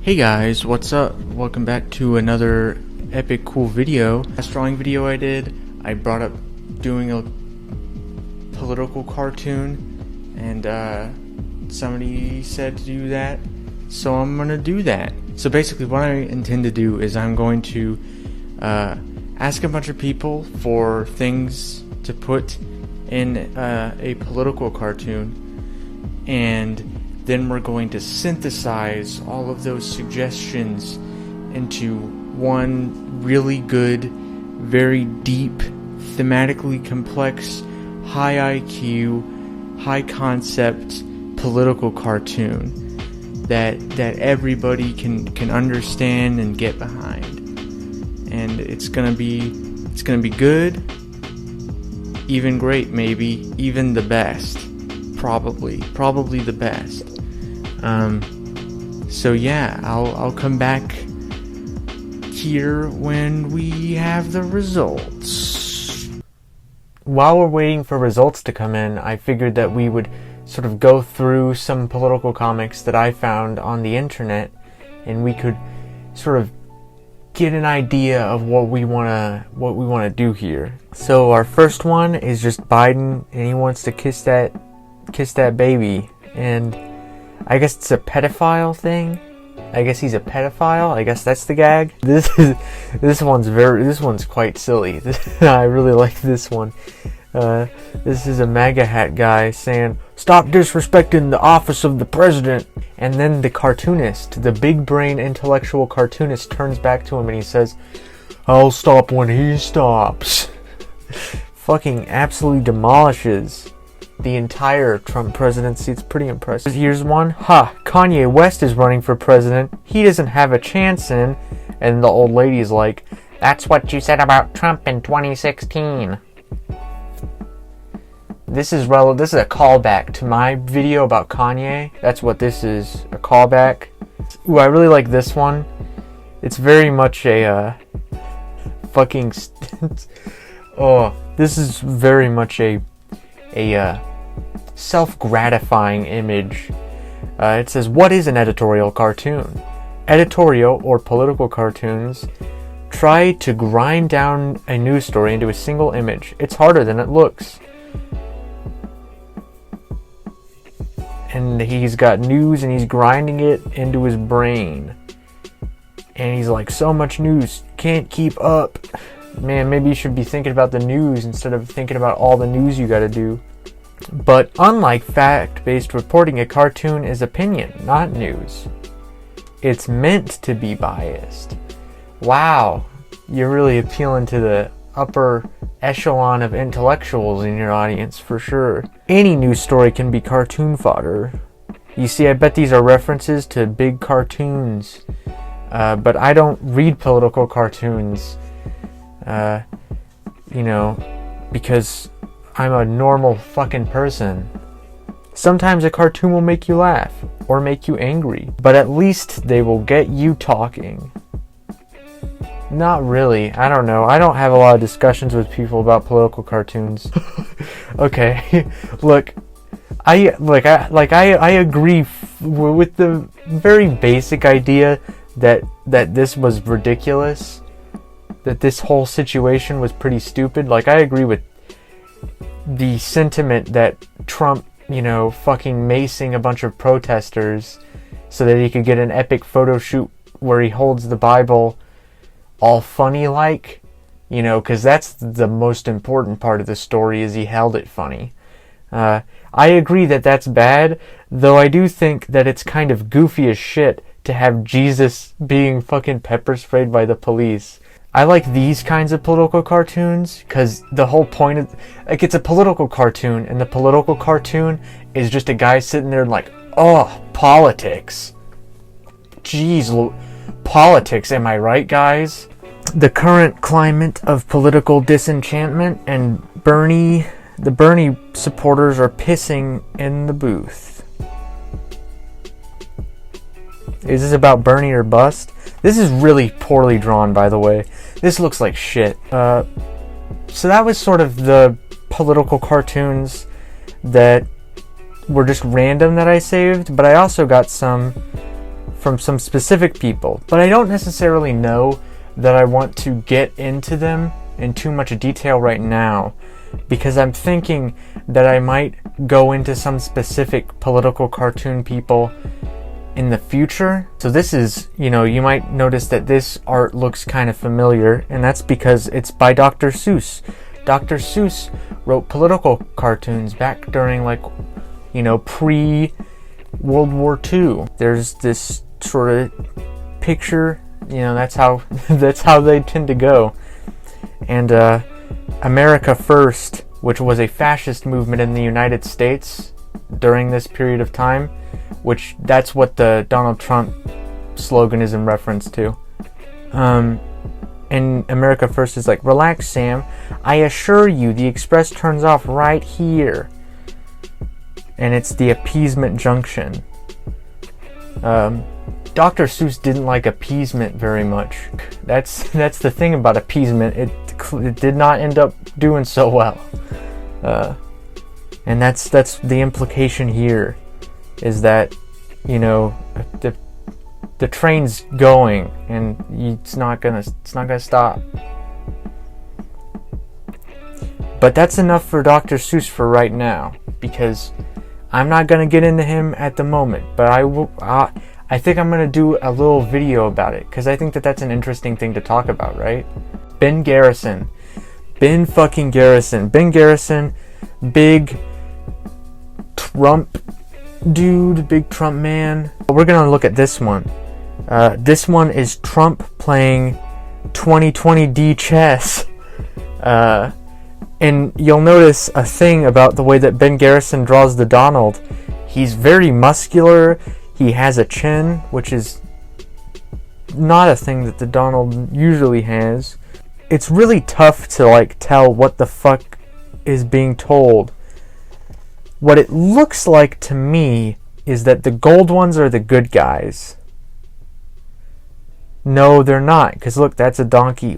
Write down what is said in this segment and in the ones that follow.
Hey guys, what's up? Welcome back to another epic cool video. Last drawing video I did, I brought up doing a political cartoon, and somebody said to do that, so I'm gonna do that. So basically what I intend to do is I'm going to ask a bunch of people for things to put in a political cartoon, and then we're going to synthesize all of those suggestions into one really good, very deep, thematically complex, high IQ, high concept political cartoon that everybody can understand and get behind. And it's gonna be good, even great, maybe even the best, probably the best. So yeah, I'll come back here when we have the results. While we're waiting for results to come in, I figured that we would sort of go through some political comics that I found on the internet, and we could sort of get an idea of what we wanna do here. So our first one is just Biden, and he wants to kiss that baby, and I guess it's a pedophile thing. I guess he's a pedophile. I guess that's the gag. This one's quite silly. I really like this one. This is a MAGA hat guy saying, "Stop disrespecting the office of the president." And then the cartoonist, the big brain intellectual cartoonist, turns back to him and he says, "I'll stop when he stops." Fucking absolutely demolishes the entire Trump presidency. It's pretty impressive. Here's one. Kanye West is running for president. He doesn't have a chance in. And the old lady's like, "That's what you said about Trump in 2016. This is a callback to my video about Kanye. That's what this is, a callback. Ooh, I really like this one. It's very much a fucking this is very much a self-gratifying image. It says, "What is an editorial cartoon? Editorial or political cartoons try to grind down a news story into a single image. It's harder than it looks." And he's got news and he's grinding it into his brain. And he's like, "So much news, can't keep up." Man, maybe you should be thinking about the news instead of thinking about all the news you gotta do. But unlike fact-based reporting, a cartoon is opinion, not news. It's meant to be biased. Wow, you're really appealing to the upper echelon of intellectuals in your audience for sure. Any news story can be cartoon fodder. You see, I bet these are references to big cartoons. But I don't read political cartoons, because I'm a normal fucking person. Sometimes a cartoon will make you laugh or make you angry, but at least they will get you talking. Not really. I don't know. I don't have a lot of discussions with people about political cartoons. Okay, look, I agree with the very basic idea that this was ridiculous, that this whole situation was pretty stupid. Like, I agree with the sentiment that Trump, fucking macing a bunch of protesters so that he could get an epic photo shoot where he holds the Bible all funny-like, because that's the most important part of the story, is he held it funny. I agree that that's bad, though I do think that it's kind of goofy as shit to have Jesus being fucking pepper sprayed by the police. I like these kinds of political cartoons because the whole point of, it's a political cartoon, and the political cartoon is just a guy sitting there like, "Oh, politics. Jeez, politics, am I right, guys?" The current climate of political disenchantment, and the Bernie supporters are pissing in the booth. Is this about Bernie or bust? This is really poorly drawn, by the way. This looks like shit. So that was sort of the political cartoons that were just random that I saved, but I also got some from some specific people, but I don't necessarily know that I want to get into them in too much detail right now, because I'm thinking that I might go into some specific political cartoon people in the future. So this is, you might notice that this art looks kind of familiar, and that's because it's by Dr. Seuss. Dr. Seuss wrote political cartoons back during pre-World War II. There's this sort of picture, that's how they tend to go. And America First, which was a fascist movement in the United States during this period of time, which that's what the Donald Trump slogan is in reference to. And America First is like, relax, Sam. I assure you the express turns off right here. And it's the appeasement junction. Dr. Seuss didn't like appeasement very much. That's the thing about appeasement. It did not end up doing so well. And that's the implication here, is that, the train's going and it's not gonna stop. But that's enough for Dr. Seuss for right now, because I'm not gonna get into him at the moment. But I think I'm gonna do a little video about it, because I think that's an interesting thing to talk about, right? Ben Garrison. Ben fucking Garrison. Ben Garrison, big Trump dude, big Trump man. We're gonna look at this one. This one is Trump playing 2020D chess. And you'll notice a thing about the way that Ben Garrison draws the Donald. He's very muscular. He has a chin, which is not a thing that the Donald usually has. It's really tough to tell what the fuck is being told. What it looks like to me is that the gold ones are the good guys. No, they're not, because look, that's a donkey.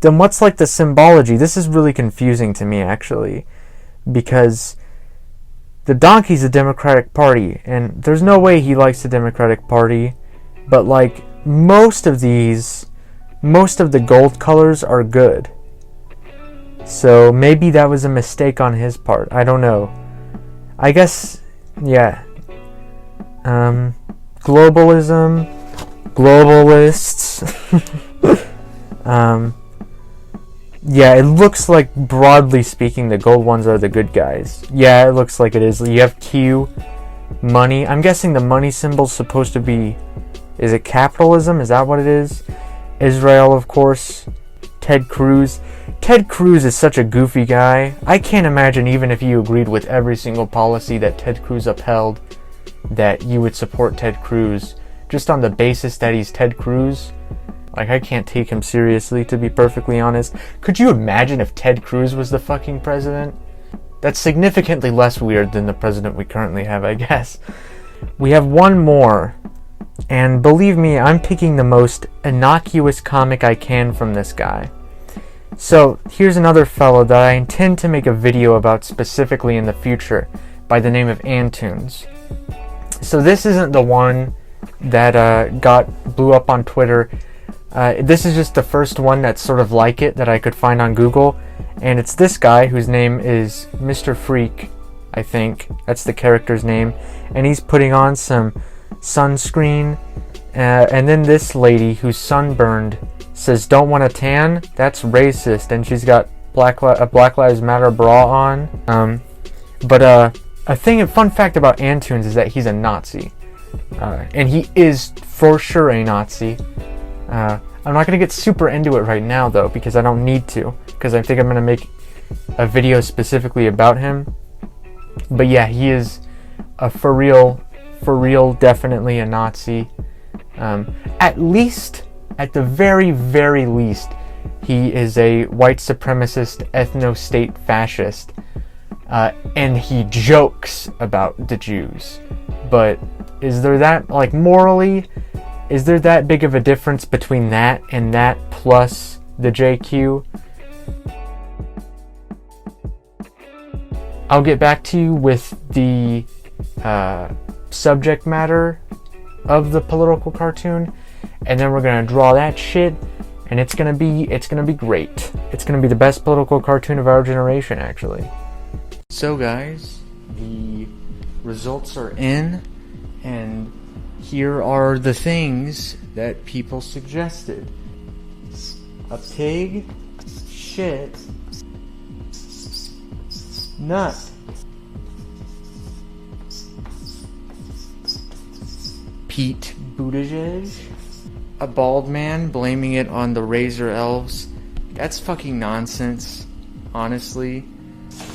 Then what's the symbology? This is really confusing to me, actually, because the donkey's a Democratic Party, and there's no way he likes the Democratic Party, but most of the gold colors are good. So maybe that was a mistake on his part. I don't know. I guess, yeah. Globalism, globalists. Yeah, it looks like, broadly speaking, the gold ones are the good guys. Yeah, it looks like it is. You have Q, money. I'm guessing the money symbol's supposed to be, is it capitalism? Is that what it is? Israel, of course. Ted Cruz. Ted Cruz is such a goofy guy. I can't imagine, even if you agreed with every single policy that Ted Cruz upheld, that you would support Ted Cruz just on the basis that he's Ted Cruz. I can't take him seriously, to be perfectly honest. Could you imagine if Ted Cruz was the fucking president? That's significantly less weird than the president we currently have, I guess. We have one more. And believe me, I'm picking the most innocuous comic I can from this guy. So, here's another fellow that I intend to make a video about specifically in the future, by the name of Antunes. So this isn't the one that blew up on Twitter. This is just the first one that's sort of like it that I could find on Google, and it's this guy whose name is Mr. Freak, I think. That's the character's name, and he's putting on some sunscreen, and then this lady who's sunburned says, "Don't want a tan? That's racist," and she's got a Black Lives Matter bra on. But a fun fact about Antunes is that he's a Nazi, and he is for sure a Nazi. I'm not going to get super into it right now, though, because I don't need to, because I think I'm going to make a video specifically about him. But yeah, he is a for real, definitely a Nazi. At the very, very least, he is a white supremacist, ethno-state fascist, and he jokes about the Jews. But is there that, morally, is there that big of a difference between that and that plus the JQ? I'll get back to you with the subject matter of the political cartoon, and then we're gonna draw that shit, and it's gonna be great. It's gonna be the best political cartoon of our generation, actually. So guys, the results are in, and here are the things that people suggested. A pig, shit, nut, Pete Buttigieg, a bald man blaming it on the Razor Elves. That's fucking nonsense, honestly.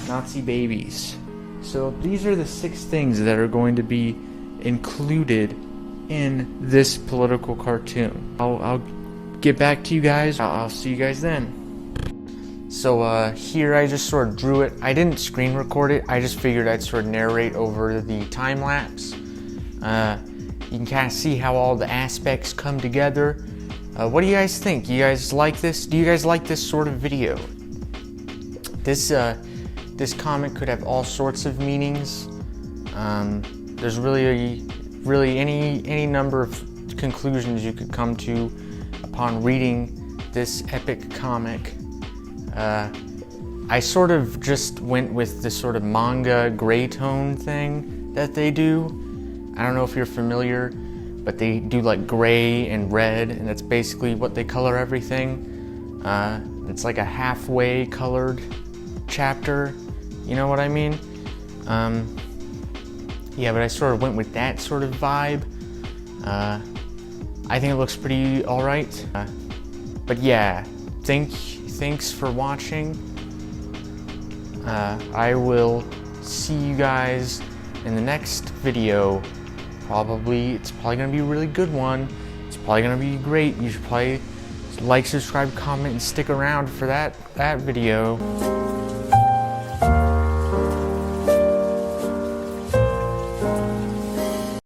Nazi babies. So these are the 6 things that are going to be included in this political cartoon. I'll get back to you guys. I'll see you guys then. So here I just sort of drew it. I didn't screen record it. I just figured I'd sort of narrate over the time lapse. You can kind of see how all the aspects come together. What do you guys think? You guys like this? Do you guys like this sort of video? This comic could have all sorts of meanings. There's really any number of conclusions you could come to upon reading this epic comic. I sort of just went with this sort of manga gray tone thing that they do. I don't know if you're familiar, but they do like gray and red, and that's basically what they color everything. It's like a halfway colored chapter, you know what I mean? Yeah, but I sort of went with that sort of vibe. I think it looks pretty alright. But yeah, thanks for watching. I will see you guys in the next video. It's probably gonna be a really good one. It's probably gonna be great. You should probably like, subscribe, comment, and stick around for that video.